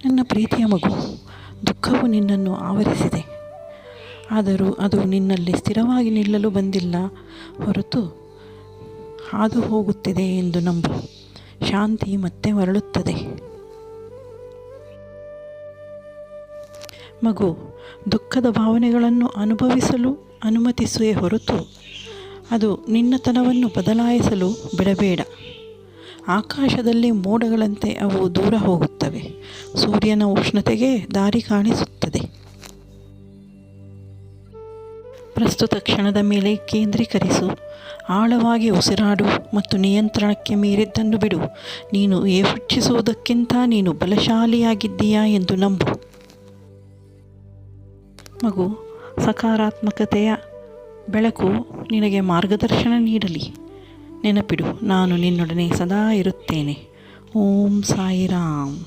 ನನ್ನ ಪ್ರೀತಿಯ ಮಗು, ದುಃಖವು ನಿನ್ನನ್ನು ಆವರಿಸಿದೆ. ಆದರೂ ಅದು ನಿನ್ನಲ್ಲಿ ಸ್ಥಿರವಾಗಿ ನಿಲ್ಲಲು ಬಂದಿಲ್ಲ ಹೊರತು ಹಾದು ಹೋಗುತ್ತಿದೆ ಎಂದು ನಂಬು. ಶಾಂತಿ ಮತ್ತೆ ಮರಳುತ್ತದೆ. ಮಗು, ದುಃಖದ ಭಾವನೆಗಳನ್ನು ಅನುಭವಿಸಲು ಅನುಮತಿಸುವೆ ಹೊರತು ಅದು ನಿನ್ನತನವನ್ನು ಬದಲಾಯಿಸಲು ಬಿಡಬೇಡ. ಆಕಾಶದಲ್ಲಿ ಮೋಡಗಳಂತೆ ಅವು ದೂರ ಹೋಗುತ್ತವೆ. ಸೂರ್ಯನ ಉಷ್ಣತೆಗೆ ದಾರಿ ಕಾಣಿಸುತ್ತದೆ. ಪ್ರಸ್ತುತ ಕ್ಷಣದ ಮೇಲೆ ಕೇಂದ್ರೀಕರಿಸು. ಆಳವಾಗಿ ಉಸಿರಾಡು ಮತ್ತು ನಿಯಂತ್ರಣಕ್ಕೆ ಮೀರಿದ್ದನ್ನು ಬಿಡು. ನೀನು ಯೋಚಿಸುವುದಕ್ಕಿಂತ ನೀನು ಬಲಶಾಲಿಯಾಗಿದ್ದೀಯಾ ಎಂದು ನಂಬು. ಮಗು, ಸಕಾರಾತ್ಮಕತೆಯ ಬೆಳಕು ನಿನಗೆ ಮಾರ್ಗದರ್ಶನ ನೀಡಲಿ. ನೆನಪಿಡು, ನಾನು ನಿನ್ನೊಡನೆ ಸದಾ ಇರುತ್ತೇನೆ. ಓಂ ಸಾಯಿರಾಮ್.